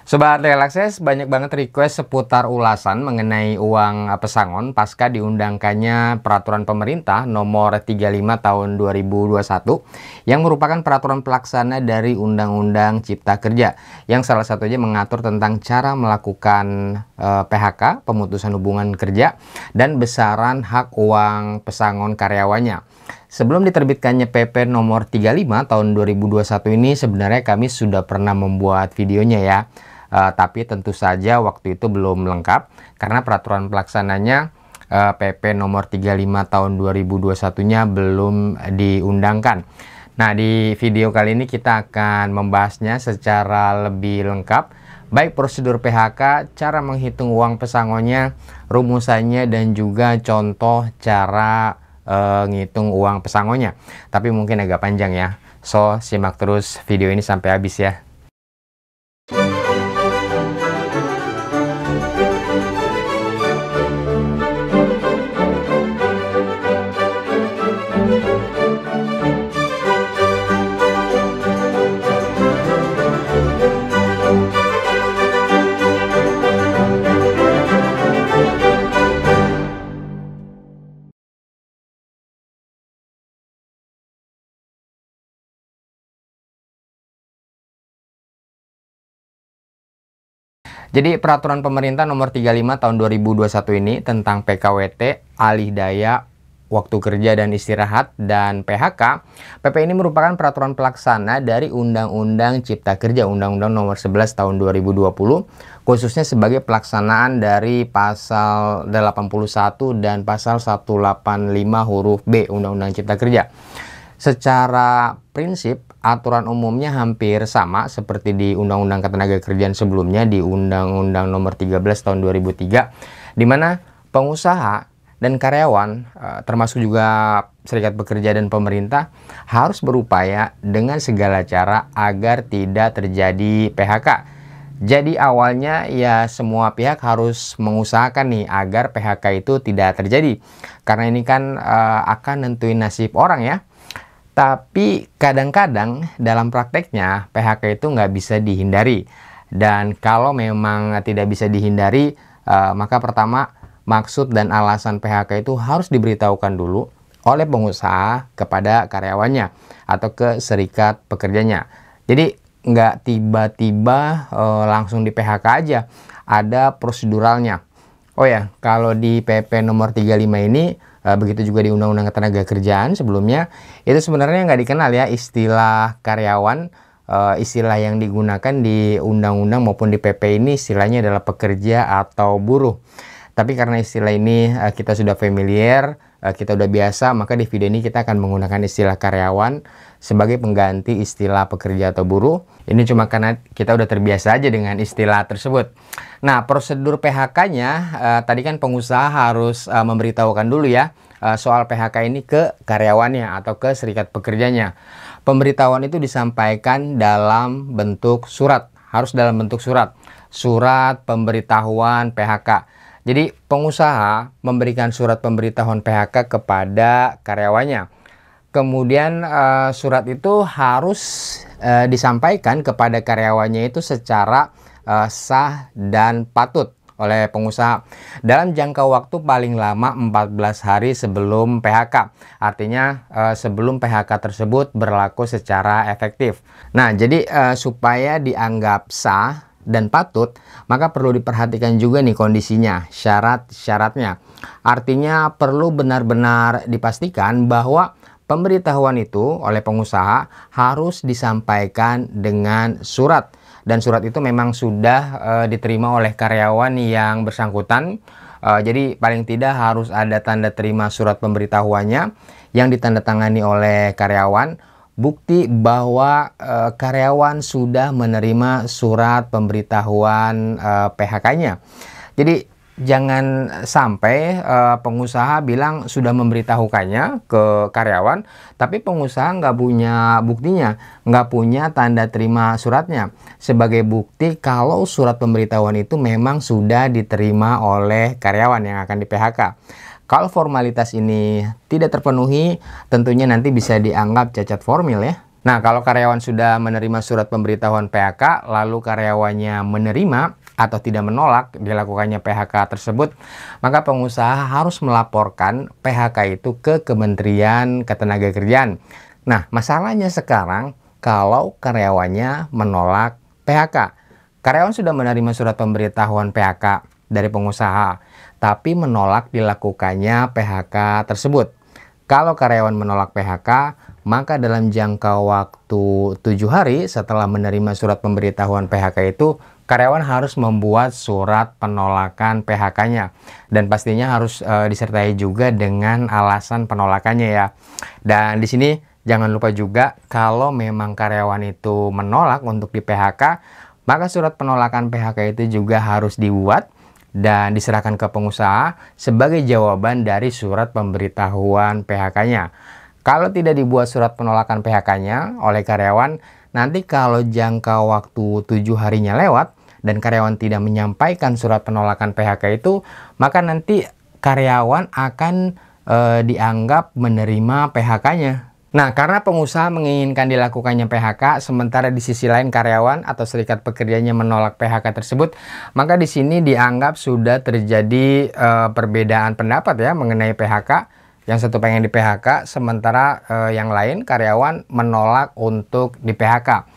Sobat Relakses, banyak banget request seputar ulasan mengenai uang pesangon pasca diundangkannya peraturan pemerintah nomor 35 tahun 2021 yang merupakan peraturan pelaksana dari Undang-Undang Cipta Kerja yang salah satunya mengatur tentang cara melakukan PHK, pemutusan hubungan kerja, dan besaran hak uang pesangon karyawannya. Sebelum diterbitkannya PP nomor 35 tahun 2021 ini sebenarnya kami sudah pernah membuat videonya ya. Tapi tentu saja waktu itu belum lengkap karena peraturan pelaksananya PP nomor 35 tahun 2021-nya belum diundangkan. Nah, di video kali ini kita akan membahasnya secara lebih lengkap, baik prosedur PHK, cara menghitung uang pesangonnya, rumusannya, dan juga contoh cara ngitung uang pesangonnya. Tapi mungkin agak panjang ya. So, simak terus video ini sampai habis ya. Jadi peraturan pemerintah nomor 35 tahun 2021 ini tentang PKWT, alih daya, waktu kerja dan istirahat, dan PHK. PP ini merupakan peraturan pelaksana dari Undang-Undang Cipta Kerja, Undang-Undang nomor 11 tahun 2020, khususnya sebagai pelaksanaan dari pasal 81 dan pasal 185 huruf B Undang-Undang Cipta Kerja. Secara prinsip, aturan umumnya hampir sama seperti di Undang-Undang Ketenagakerjaan sebelumnya di Undang-Undang Nomor 13 Tahun 2003, di mana pengusaha dan karyawan, termasuk juga serikat pekerja dan pemerintah, harus berupaya dengan segala cara agar tidak terjadi PHK. Jadi awalnya ya semua pihak harus mengusahakan nih agar PHK itu tidak terjadi, karena ini kan akan nentuin nasib orang ya. Tapi kadang-kadang dalam prakteknya PHK itu nggak bisa dihindari. Dan kalau memang tidak bisa dihindari, maka pertama maksud dan alasan PHK itu harus diberitahukan dulu oleh pengusaha kepada karyawannya atau ke serikat pekerjanya. Jadi nggak tiba-tiba langsung di PHK aja, ada proseduralnya. Oh ya, kalau di PP nomor 35 ini, begitu juga di Undang-Undang Ketenagakerjaan sebelumnya, itu sebenarnya nggak dikenal ya istilah karyawan. Istilah yang digunakan di undang-undang maupun di PP ini istilahnya adalah pekerja atau buruh. Tapi karena istilah ini kita sudah familiar, kita udah biasa, maka di video ini kita akan menggunakan istilah karyawan sebagai pengganti istilah pekerja atau buruh. Ini cuma karena kita udah terbiasa aja dengan istilah tersebut. Nah, prosedur PHK-nya tadi kan pengusaha harus memberitahukan dulu ya soal PHK ini ke karyawannya atau ke serikat pekerjanya. Pemberitahuan itu disampaikan dalam bentuk surat, harus dalam bentuk surat. Surat pemberitahuan PHK. Jadi pengusaha memberikan surat pemberitahuan PHK kepada karyawannya. Kemudian surat itu harus disampaikan kepada karyawannya itu secara sah dan patut oleh pengusaha dalam jangka waktu paling lama 14 hari sebelum PHK. Artinya sebelum PHK tersebut berlaku secara efektif. Nah, jadi supaya dianggap sah dan patut, maka perlu diperhatikan juga nih kondisinya, syarat-syaratnya. Artinya perlu benar-benar dipastikan bahwa pemberitahuan itu oleh pengusaha harus disampaikan dengan surat. Dan surat itu memang sudah diterima oleh karyawan yang bersangkutan. Jadi paling tidak harus ada tanda terima surat pemberitahuannya yang ditandatangani oleh karyawan. Bukti bahwa karyawan sudah menerima surat pemberitahuan PHK-nya. Jadi jangan sampai pengusaha bilang sudah memberitahukannya ke karyawan, tapi pengusaha nggak punya buktinya, nggak punya tanda terima suratnya sebagai bukti kalau surat pemberitahuan itu memang sudah diterima oleh karyawan yang akan di PHK. Kalau formalitas ini tidak terpenuhi, tentunya nanti bisa dianggap cacat formil ya. Nah, kalau karyawan sudah menerima surat pemberitahuan PHK, lalu karyawannya menerima atau tidak menolak dilakukannya PHK tersebut, maka pengusaha harus melaporkan PHK itu ke Kementerian Ketenagakerjaan. Nah, masalahnya sekarang kalau karyawannya menolak PHK. Karyawan sudah menerima surat pemberitahuan PHK dari pengusaha, tapi menolak dilakukannya PHK tersebut. Kalau karyawan menolak PHK, maka dalam jangka waktu 7 hari setelah menerima surat pemberitahuan PHK itu, karyawan harus membuat surat penolakan PHK-nya. Dan pastinya harus disertai juga dengan alasan penolakannya ya. Dan di sini jangan lupa juga kalau memang karyawan itu menolak untuk di PHK, maka surat penolakan PHK itu juga harus dibuat dan diserahkan ke pengusaha sebagai jawaban dari surat pemberitahuan PHK-nya. Kalau tidak dibuat surat penolakan PHK-nya oleh karyawan, nanti kalau jangka waktu 7 harinya lewat dan karyawan tidak menyampaikan surat penolakan PHK itu, maka nanti karyawan akan dianggap menerima PHK-nya. Nah, karena pengusaha menginginkan dilakukannya PHK, sementara di sisi lain karyawan atau serikat pekerjanya menolak PHK tersebut, maka di sini dianggap sudah terjadi perbedaan pendapat ya mengenai PHK. Yang satu pengen di PHK, sementara yang lain karyawan menolak untuk di PHK.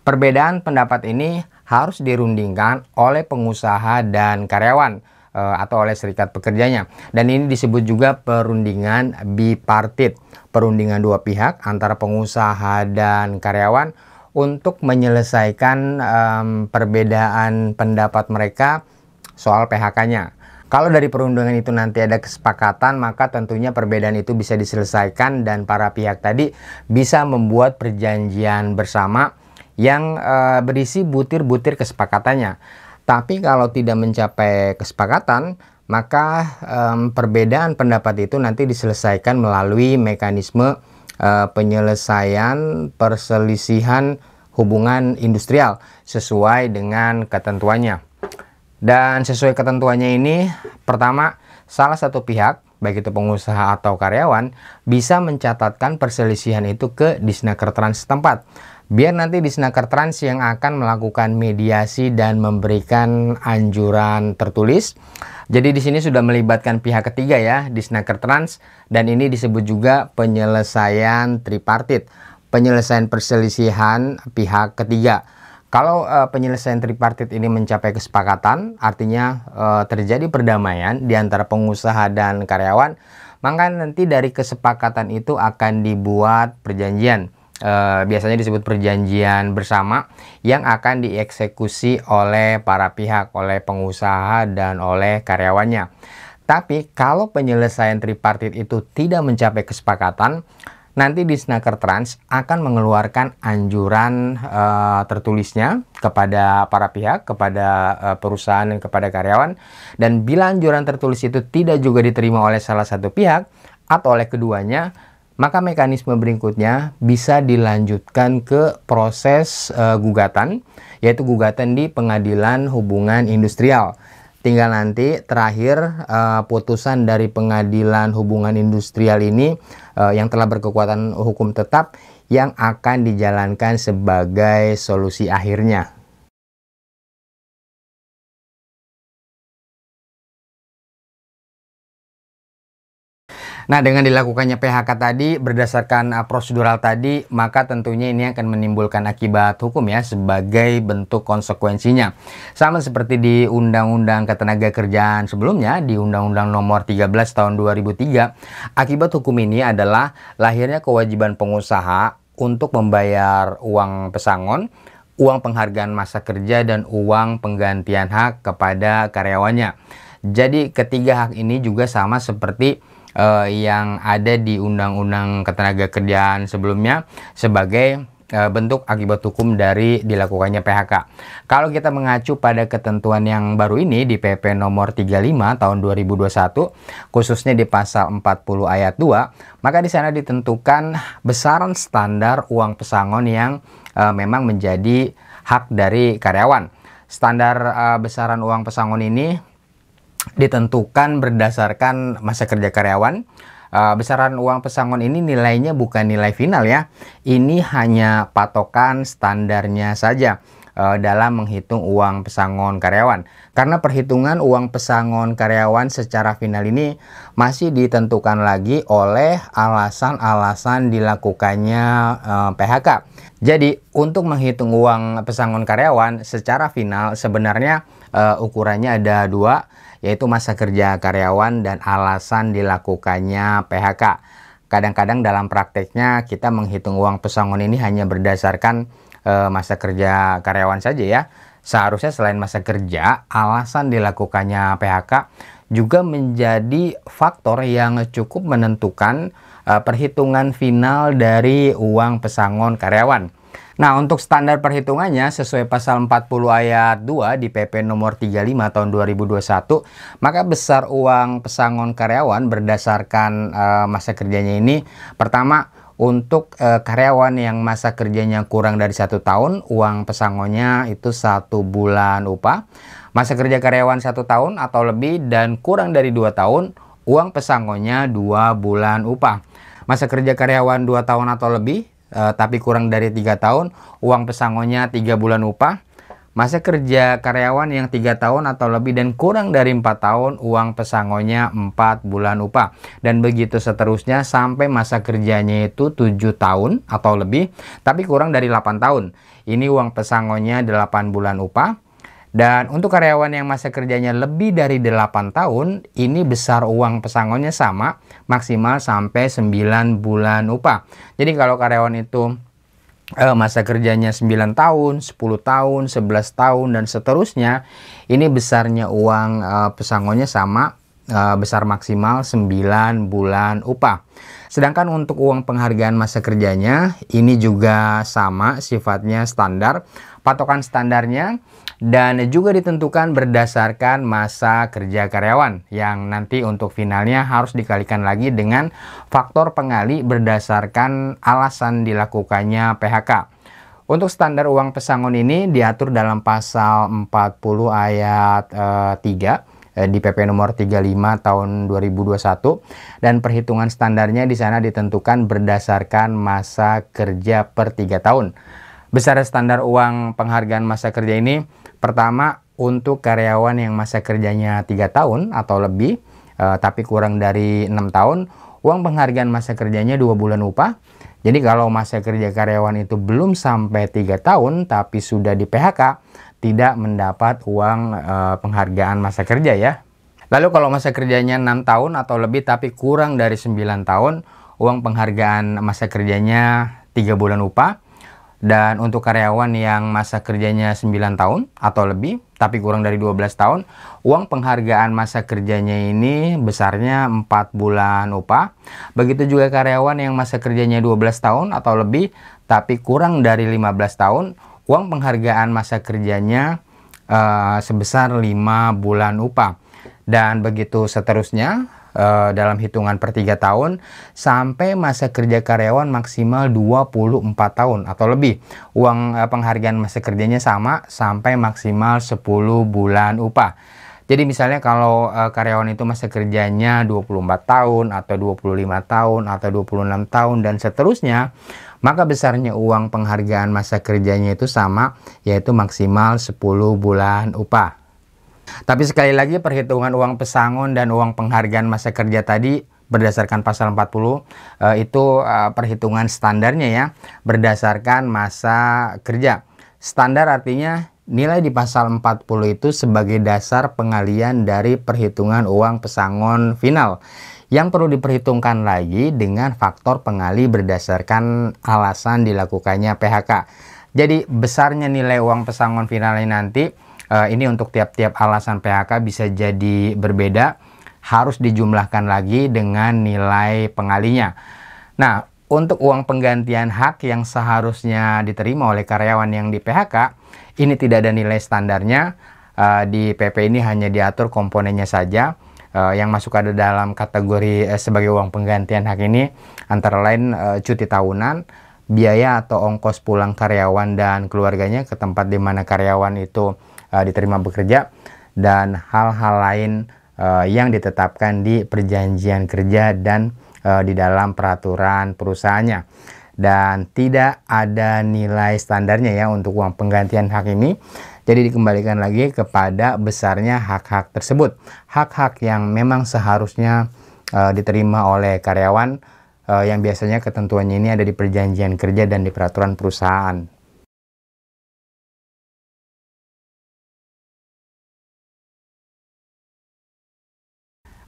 Perbedaan pendapat ini harus dirundingkan oleh pengusaha dan karyawan atau oleh serikat pekerjanya. Dan ini disebut juga perundingan bipartit, perundingan dua pihak antara pengusaha dan karyawan untuk menyelesaikan perbedaan pendapat mereka soal PHK-nya. Kalau dari perundingan itu nanti ada kesepakatan, maka tentunya perbedaan itu bisa diselesaikan dan para pihak tadi bisa membuat perjanjian bersama yang berisi butir-butir kesepakatannya. Tapi kalau tidak mencapai kesepakatan, maka perbedaan pendapat itu nanti diselesaikan melalui mekanisme penyelesaian perselisihan hubungan industrial sesuai dengan ketentuannya. Dan sesuai ketentuannya ini, pertama, salah satu pihak, baik itu pengusaha atau karyawan, bisa mencatatkan perselisihan itu ke Disnakertrans setempat. Biar nanti Disnakertrans yang akan melakukan mediasi dan memberikan anjuran tertulis. Jadi di sini sudah melibatkan pihak ketiga ya, Disnakertrans, dan ini disebut juga penyelesaian tripartit, penyelesaian perselisihan pihak ketiga. Kalau penyelesaian tripartit ini mencapai kesepakatan, artinya terjadi perdamaian di antara pengusaha dan karyawan, maka nanti dari kesepakatan itu akan dibuat perjanjian. Biasanya disebut perjanjian bersama yang akan dieksekusi oleh para pihak, oleh pengusaha dan oleh karyawannya. Tapi kalau penyelesaian tripartit itu tidak mencapai kesepakatan, nanti Disnakertrans akan mengeluarkan anjuran tertulisnya kepada para pihak, kepada perusahaan dan kepada karyawan. Dan bila anjuran tertulis itu tidak juga diterima oleh salah satu pihak atau oleh keduanya, maka mekanisme berikutnya bisa dilanjutkan ke proses gugatan, yaitu gugatan di Pengadilan Hubungan Industrial. Tinggal nanti terakhir putusan dari Pengadilan Hubungan Industrial ini yang telah berkekuatan hukum tetap yang akan dijalankan sebagai solusi akhirnya. Nah, dengan dilakukannya PHK tadi berdasarkan prosedural tadi, maka tentunya ini akan menimbulkan akibat hukum ya sebagai bentuk konsekuensinya. Sama seperti di Undang-Undang Ketenagakerjaan sebelumnya, di Undang-Undang Nomor 13 Tahun 2003, akibat hukum ini adalah lahirnya kewajiban pengusaha untuk membayar uang pesangon, uang penghargaan masa kerja, dan uang penggantian hak kepada karyawannya. Jadi ketiga hak ini juga sama seperti yang ada di Undang-Undang Ketenagakerjaan sebelumnya sebagai bentuk akibat hukum dari dilakukannya PHK. Kalau kita mengacu pada ketentuan yang baru ini di PP nomor 35 tahun 2021, khususnya di pasal 40 ayat 2, maka di sana ditentukan besaran standar uang pesangon yang memang menjadi hak dari karyawan. Standar besaran uang pesangon ini ditentukan berdasarkan masa kerja karyawan, Besaran uang pesangon ini nilainya bukan nilai final ya. Ini hanya patokan standarnya saja dalam menghitung uang pesangon karyawan. Karena perhitungan uang pesangon karyawan secara final ini masih ditentukan lagi oleh alasan-alasan dilakukannya PHK. Jadi untuk menghitung uang pesangon karyawan secara final sebenarnya ukurannya ada dua, yaitu masa kerja karyawan dan alasan dilakukannya PHK. Kadang-kadang dalam prakteknya kita menghitung uang pesangon ini hanya berdasarkan masa kerja karyawan saja ya. Seharusnya selain masa kerja, alasan dilakukannya PHK juga menjadi faktor yang cukup menentukan perhitungan final dari uang pesangon karyawan. Nah, untuk standar perhitungannya sesuai pasal 40 ayat 2 di PP nomor 35 tahun 2021, maka besar uang pesangon karyawan berdasarkan masa kerjanya ini, pertama, untuk karyawan yang masa kerjanya kurang dari 1 tahun, uang pesangonnya itu 1 bulan upah. Masa kerja karyawan 1 tahun atau lebih dan kurang dari 2 tahun, uang pesangonnya 2 bulan upah. Masa kerja karyawan 2 tahun atau lebih, tapi kurang dari 3 tahun, uang pesangonnya 3 bulan upah. Masa kerja karyawan yang 3 tahun atau lebih dan kurang dari 4 tahun, uang pesangonnya 4 bulan upah. Dan begitu seterusnya sampai masa kerjanya itu 7 tahun atau lebih, tapi kurang dari 8 tahun. Ini uang pesangonnya 8 bulan upah. Dan untuk karyawan yang masa kerjanya lebih dari 8 tahun, ini besar uang pesangonnya sama, maksimal sampai 9 bulan upah. Jadi kalau karyawan itu masa kerjanya 9 tahun, 10 tahun, 11 tahun, dan seterusnya, ini besarnya uang pesangonnya sama, besar maksimal 9 bulan upah. Sedangkan untuk uang penghargaan masa kerjanya, ini juga sama sifatnya standar, patokan standarnya, dan juga ditentukan berdasarkan masa kerja karyawan yang nanti untuk finalnya harus dikalikan lagi dengan faktor pengali berdasarkan alasan dilakukannya PHK. Untuk standar uang pesangon ini diatur dalam pasal 40 ayat 3 di PP nomor 35 tahun 2021, dan perhitungan standarnya di sana ditentukan berdasarkan masa kerja per 3 tahun. Besar standar uang penghargaan masa kerja ini, pertama untuk karyawan yang masa kerjanya 3 tahun atau lebih, tapi kurang dari 6 tahun, uang penghargaan masa kerjanya 2 bulan upah. Jadi kalau masa kerja karyawan itu belum sampai 3 tahun tapi sudah di PHK, tidak mendapat uang penghargaan masa kerja ya. Lalu kalau masa kerjanya 6 tahun atau lebih tapi kurang dari 9 tahun, uang penghargaan masa kerjanya 3 bulan upah. Dan untuk karyawan yang masa kerjanya 9 tahun atau lebih tapi kurang dari 12 tahun, uang penghargaan masa kerjanya ini besarnya 4 bulan upah. Begitu juga karyawan yang masa kerjanya 12 tahun atau lebih tapi kurang dari 15 tahun, uang penghargaan masa kerjanya sebesar 5 bulan upah. Dan begitu seterusnya dalam hitungan per 3 tahun sampai masa kerja karyawan maksimal 24 tahun atau lebih. Uang penghargaan masa kerjanya sama sampai maksimal 10 bulan upah. Jadi misalnya kalau karyawan itu masa kerjanya 24 tahun atau 25 tahun atau 26 tahun dan seterusnya, maka besarnya uang penghargaan masa kerjanya itu sama, yaitu maksimal 10 bulan upah. Tapi sekali lagi perhitungan uang pesangon dan uang penghargaan masa kerja tadi berdasarkan pasal 40 itu perhitungan standarnya ya, berdasarkan masa kerja. Standar artinya nilai di pasal 40 itu sebagai dasar pengalian dari perhitungan uang pesangon final, yang perlu diperhitungkan lagi dengan faktor pengali berdasarkan alasan dilakukannya PHK. Jadi besarnya nilai uang pesangon final ini nanti, ini untuk tiap-tiap alasan PHK bisa jadi berbeda, harus dijumlahkan lagi dengan nilai pengalinya. Nah, untuk uang penggantian hak yang seharusnya diterima oleh karyawan yang di PHK, ini tidak ada nilai standarnya. Di PP ini hanya diatur komponennya saja. Yang masuk ada dalam kategori sebagai uang penggantian hak ini antara lain cuti tahunan, biaya atau ongkos pulang karyawan dan keluarganya ke tempat di mana karyawan itu diterima bekerja, dan hal-hal lain yang ditetapkan di perjanjian kerja dan di dalam peraturan perusahaannya. Dan tidak ada nilai standarnya ya untuk uang penggantian hak ini. Jadi dikembalikan lagi kepada besarnya hak-hak tersebut. Hak-hak yang memang seharusnya diterima oleh karyawan, yang biasanya ketentuannya ini ada di perjanjian kerja dan di peraturan perusahaan.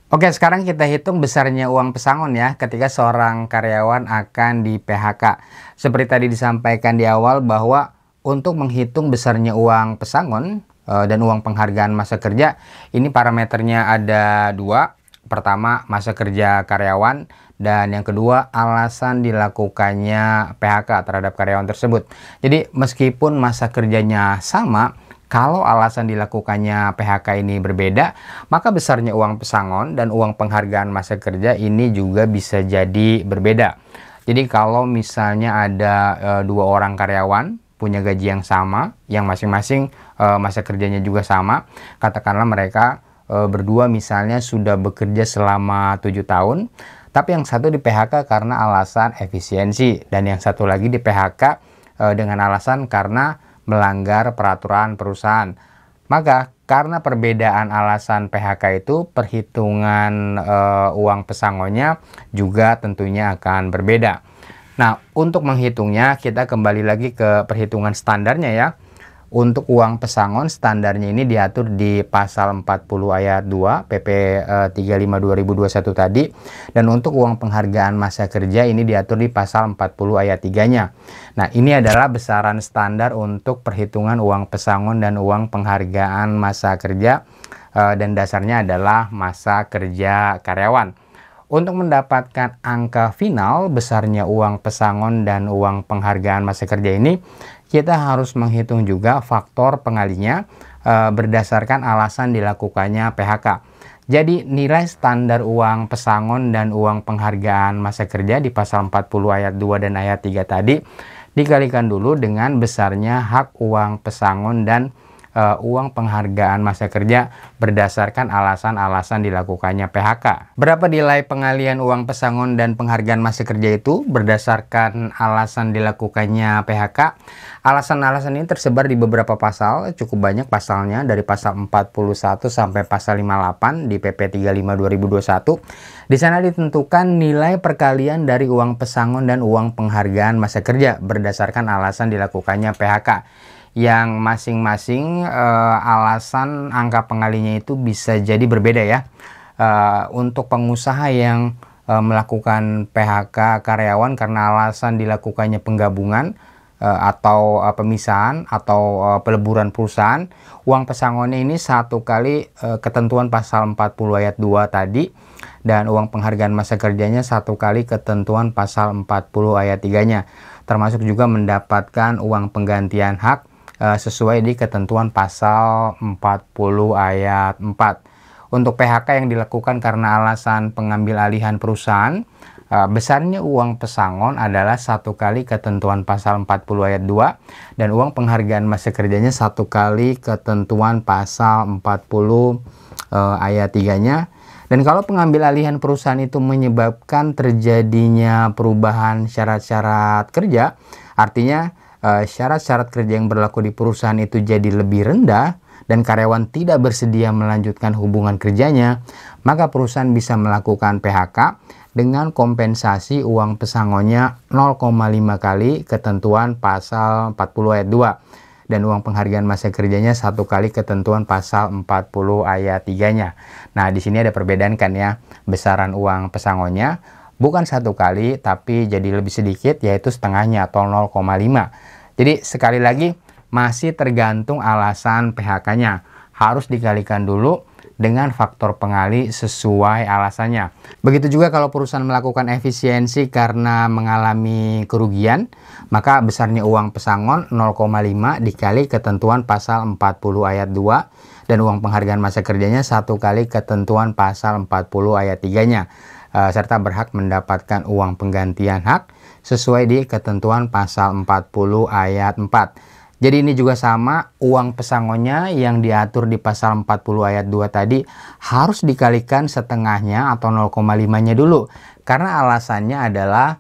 Oke, sekarang kita hitung besarnya uang pesangon ya ketika seorang karyawan akan di PHK. Seperti tadi disampaikan di awal bahwa untuk menghitung besarnya uang pesangon dan uang penghargaan masa kerja, ini parameternya ada dua. Pertama, masa kerja karyawan, dan yang kedua, alasan dilakukannya PHK terhadap karyawan tersebut. Jadi meskipun masa kerjanya sama, kalau alasan dilakukannya PHK ini berbeda, maka besarnya uang pesangon dan uang penghargaan masa kerja ini juga bisa jadi berbeda. Jadi kalau misalnya ada dua orang karyawan punya gaji yang sama, yang masing-masing masa kerjanya juga sama, katakanlah mereka berdua misalnya sudah bekerja selama 7 tahun, tapi yang satu di PHK karena alasan efisiensi, dan yang satu lagi di PHK dengan alasan karena melanggar peraturan perusahaan. Maka karena perbedaan alasan PHK itu, perhitungan uang pesangonnya juga tentunya akan berbeda. Nah, untuk menghitungnya kita kembali lagi ke perhitungan standarnya ya. Untuk uang pesangon standarnya ini diatur di pasal 40 ayat 2 PP 35 2021 tadi. Dan untuk uang penghargaan masa kerja ini diatur di pasal 40 ayat 3-nya. Nah, ini adalah besaran standar untuk perhitungan uang pesangon dan uang penghargaan masa kerja, dan dasarnya adalah masa kerja karyawan. Untuk mendapatkan angka final besarnya uang pesangon dan uang penghargaan masa kerja ini, kita harus menghitung juga faktor pengalinya berdasarkan alasan dilakukannya PHK. Jadi nilai standar uang pesangon dan uang penghargaan masa kerja di pasal 40 ayat 2 dan ayat 3 tadi dikalikan dulu dengan besarnya hak uang pesangon dan uang penghargaan masa kerja berdasarkan alasan-alasan dilakukannya PHK. Berapa nilai pengalian uang pesangon dan penghargaan masa kerja itu berdasarkan alasan dilakukannya PHK? Alasan-alasan ini tersebar di beberapa pasal, cukup banyak pasalnya, dari pasal 41 sampai pasal 58 di PP 35 2021. Di sana ditentukan nilai perkalian dari uang pesangon dan uang penghargaan masa kerja berdasarkan alasan dilakukannya PHK. Yang masing-masing alasan angka pengalinya itu bisa jadi berbeda ya. Untuk pengusaha yang melakukan PHK karyawan karena alasan dilakukannya penggabungan atau pemisahan atau peleburan perusahaan, uang pesangonnya ini satu kali ketentuan pasal 40 ayat 2 tadi, dan uang penghargaan masa kerjanya satu kali ketentuan pasal 40 ayat 3-nya, termasuk juga mendapatkan uang penggantian hak sesuai di ketentuan pasal 40 ayat 4. Untuk PHK yang dilakukan karena alasan pengambil alihan perusahaan, besarnya uang pesangon adalah satu kali ketentuan pasal 40 ayat 2, dan uang penghargaan masa kerjanya satu kali ketentuan pasal 40 ayat 3-nya. Dan kalau pengambil alihan perusahaan itu menyebabkan terjadinya perubahan syarat-syarat kerja, artinya syarat-syarat kerja yang berlaku di perusahaan itu jadi lebih rendah dan karyawan tidak bersedia melanjutkan hubungan kerjanya, maka perusahaan bisa melakukan PHK dengan kompensasi uang pesangonnya 0,5 kali ketentuan pasal 40 ayat 2, dan uang penghargaan masa kerjanya satu kali ketentuan pasal 40 ayat 3-nya. Nah, di sini ada perbedaan kan ya, besaran uang pesangonnya bukan satu kali tapi jadi lebih sedikit, yaitu setengahnya atau 0,5. Jadi sekali lagi masih tergantung alasan PHK-nya. Harus dikalikan dulu dengan faktor pengali sesuai alasannya. Begitu juga kalau perusahaan melakukan efisiensi karena mengalami kerugian, maka besarnya uang pesangon 0,5 dikali ketentuan pasal 40 ayat 2, dan uang penghargaan masa kerjanya satu kali ketentuan pasal 40 ayat 3-nya. Serta berhak mendapatkan uang penggantian hak sesuai di ketentuan pasal 40 ayat 4. Jadi ini juga sama, uang pesangonnya yang diatur di pasal 40 ayat 2 tadi harus dikalikan setengahnya atau 0,5-nya dulu. Karena alasannya adalah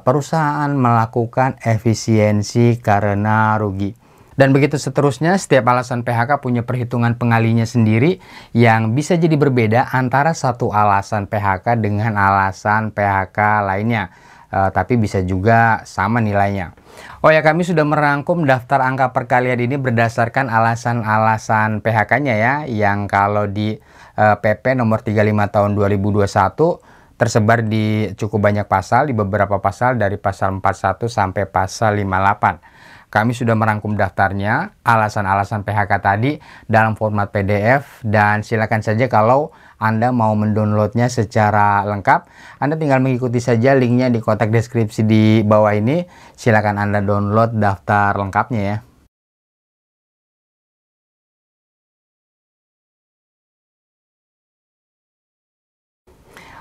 perusahaan melakukan efisiensi karena rugi. Dan begitu seterusnya, setiap alasan PHK punya perhitungan pengalinya sendiri yang bisa jadi berbeda antara satu alasan PHK dengan alasan PHK lainnya. Tapi bisa juga sama nilainya. Oh ya, kami sudah merangkum daftar angka perkalian ini berdasarkan alasan-alasan PHK-nya ya, yang kalau di PP nomor 35 tahun 2021 tersebar di cukup banyak pasal, di beberapa pasal dari pasal 41 sampai pasal 58. Kami sudah merangkum daftarnya, alasan-alasan PHK tadi dalam format PDF, dan silakan saja kalau Anda mau mendownloadnya secara lengkap. Anda tinggal mengikuti saja linknya di kotak deskripsi di bawah ini. Silakan Anda download daftar lengkapnya ya.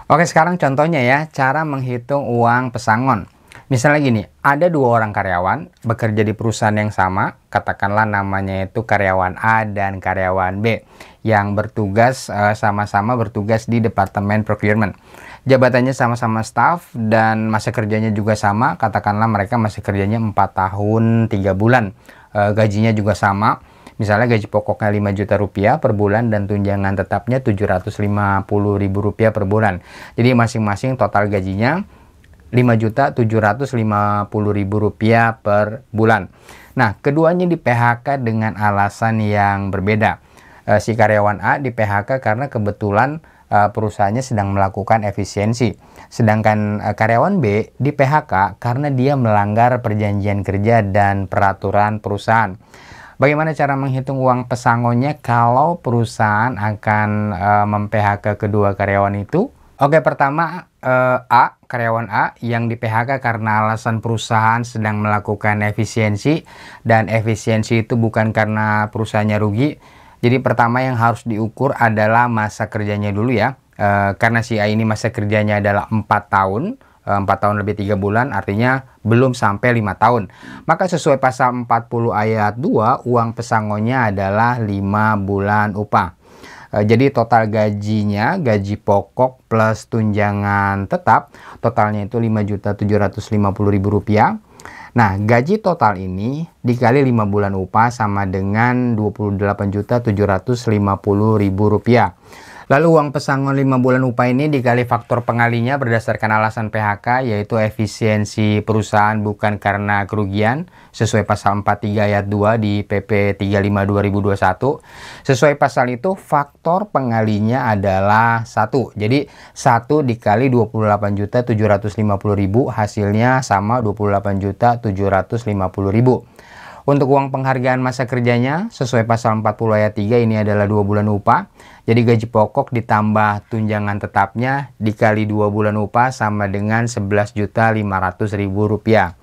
Oke, sekarang contohnya ya, cara menghitung uang pesangon. Misalnya gini, ada 2 orang karyawan bekerja di perusahaan yang sama, katakanlah namanya itu karyawan A dan karyawan B, yang bertugas sama-sama bertugas di Departemen Procurement. Jabatannya sama-sama staff dan masa kerjanya juga sama, katakanlah mereka masa kerjanya 4 tahun 3 bulan. Gajinya juga sama, misalnya gaji pokoknya 5 juta rupiah per bulan dan tunjangan tetapnya 750.000 rupiah per bulan. Jadi masing-masing total gajinya 5.750.000 rupiah per bulan. Nah, keduanya di PHK dengan alasan yang berbeda. Si karyawan A di PHK karena kebetulan perusahaannya sedang melakukan efisiensi. Sedangkan karyawan B di PHK karena dia melanggar perjanjian kerja dan peraturan perusahaan. Bagaimana cara menghitung uang pesangonnya kalau perusahaan akan mem-PHK kedua karyawan itu? Oke, pertama karyawan A yang di PHK karena alasan perusahaan sedang melakukan efisiensi, dan efisiensi itu bukan karena perusahaannya rugi. Jadi pertama yang harus diukur adalah masa kerjanya dulu ya. Karena si A ini masa kerjanya adalah 4 tahun, 4 tahun lebih 3 bulan, artinya belum sampai 5 tahun. Maka sesuai pasal 40 ayat 2, uang pesangonnya adalah 5 bulan upah. Jadi total gajinya, gaji pokok plus tunjangan tetap, totalnya itu 5.750.000 rupiah. Nah, gaji total ini dikali 5 bulan upah sama dengan 28.750.000 rupiah. Lalu uang pesangon 5 bulan upah ini dikali faktor pengalinya berdasarkan alasan PHK, yaitu efisiensi perusahaan bukan karena kerugian, sesuai pasal 43 ayat 2 di PP 35 2021. Sesuai pasal itu faktor pengalinya adalah 1. Jadi 1 dikali 28.750.000 hasilnya sama 28.750.000. Untuk uang penghargaan masa kerjanya, sesuai pasal 40 ayat 3 ini adalah 2 bulan upah. Jadi gaji pokok ditambah tunjangan tetapnya dikali 2 bulan upah sama dengan 11.500.000 rupiah.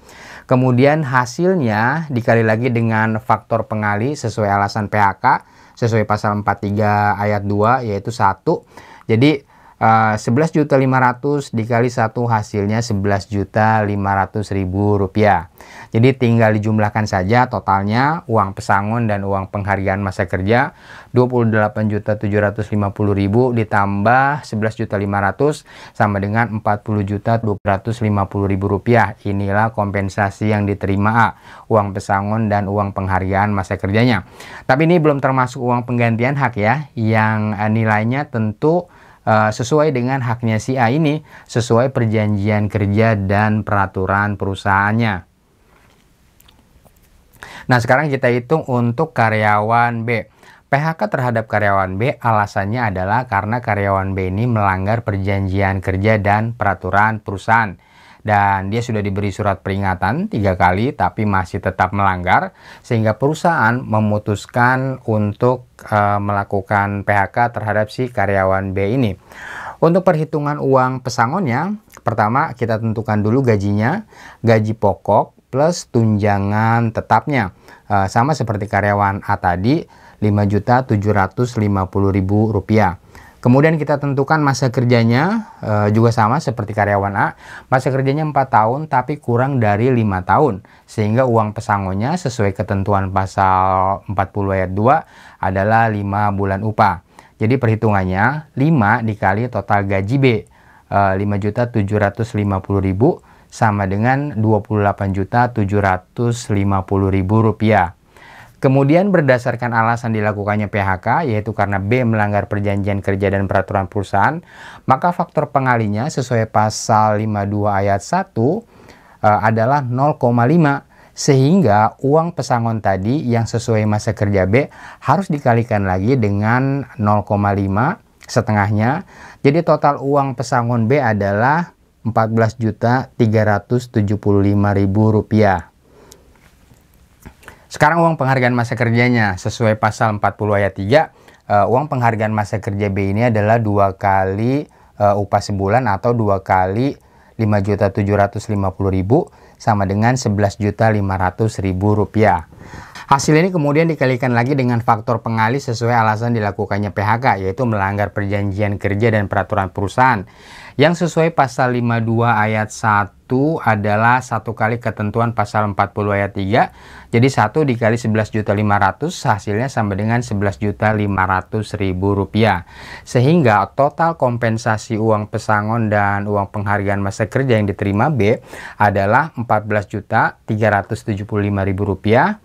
Kemudian hasilnya dikali lagi dengan faktor pengali sesuai alasan PHK, sesuai pasal 43 ayat 2 yaitu 1. Jadi 11.500 dikali 1 hasilnya 11.500.000 rupiah. Jadi tinggal dijumlahkan saja totalnya uang pesangon dan uang penghargaan masa kerja 28.750.000 ditambah 11.500 sama dengan 40.250.000 rupiah. Inilah kompensasi yang diterima A, uang pesangon dan uang penghargaan masa kerjanya. Tapi ini belum termasuk uang penggantian hak ya, yang nilainya tentu sesuai dengan haknya si A ini, sesuai perjanjian kerja dan peraturan perusahaannya. Nah, sekarang kita hitung untuk karyawan B. PHK terhadap karyawan B alasannya adalah karena karyawan B ini melanggar perjanjian kerja dan peraturan perusahaan. Dan dia sudah diberi surat peringatan 3 kali tapi masih tetap melanggar, sehingga perusahaan memutuskan untuk melakukan PHK terhadap si karyawan B ini. Untuk perhitungan uang pesangonnya, pertama kita tentukan dulu gajinya, gaji pokok plus tunjangan tetapnya. Sama seperti karyawan A tadi, 5.750.000 rupiah. Kemudian kita tentukan masa kerjanya, juga sama seperti karyawan A. Masa kerjanya 4 tahun tapi kurang dari 5 tahun. Sehingga uang pesangonnya sesuai ketentuan pasal 40 ayat 2 adalah 5 bulan upah. Jadi perhitungannya 5 dikali total gaji B. 5.750.000 sama dengan Rp28.750.000. Kemudian berdasarkan alasan dilakukannya PHK, yaitu karena B melanggar perjanjian kerja dan peraturan perusahaan, maka faktor pengalinya sesuai pasal 52 ayat 1 adalah 0,5. Sehingga uang pesangon tadi yang sesuai masa kerja B harus dikalikan lagi dengan 0,5 setengahnya. Jadi total uang pesangon B adalah Rp14.375.000. Sekarang uang penghargaan masa kerjanya sesuai pasal 40 ayat 3, uang penghargaan masa kerja B ini adalah 2 kali upah sebulan atau 2 kali Rp5.750.000 sama dengan Rp11.500.000. Hasil ini kemudian dikalikan lagi dengan faktor pengali sesuai alasan dilakukannya PHK, yaitu melanggar perjanjian kerja dan peraturan perusahaan. Yang sesuai pasal 52 ayat 1 adalah 1 kali ketentuan pasal 40 ayat 3. Jadi 1 dikali 11.500 hasilnya sama dengan Rp11.500.000. Sehingga total kompensasi uang pesangon dan uang penghargaan masa kerja yang diterima B adalah Rp14.375.000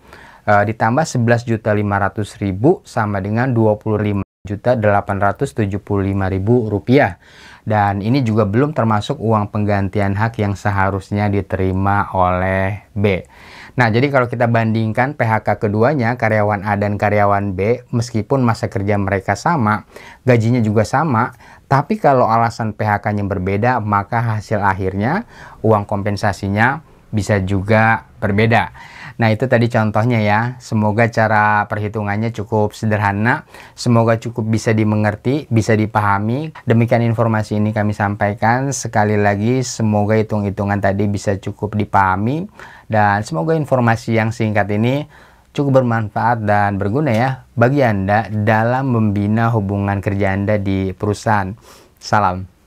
ditambah Rp11.500.000 sama dengan Rp25.875.000. Dan ini juga belum termasuk uang penggantian hak yang seharusnya diterima oleh B. Nah, jadi kalau kita bandingkan PHK keduanya, karyawan A dan karyawan B, meskipun masa kerja mereka sama, gajinya juga sama, tapi kalau alasan PHK-nya berbeda, maka hasil akhirnya uang kompensasinya bisa juga berbeda. Nah, itu tadi contohnya ya. Semoga cara perhitungannya cukup sederhana. Semoga cukup bisa dimengerti, bisa dipahami. Demikian informasi ini kami sampaikan. Sekali lagi, semoga hitung-hitungan tadi bisa cukup dipahami. Dan semoga informasi yang singkat ini cukup bermanfaat dan berguna ya bagi Anda dalam membina hubungan kerja Anda di perusahaan. Salam.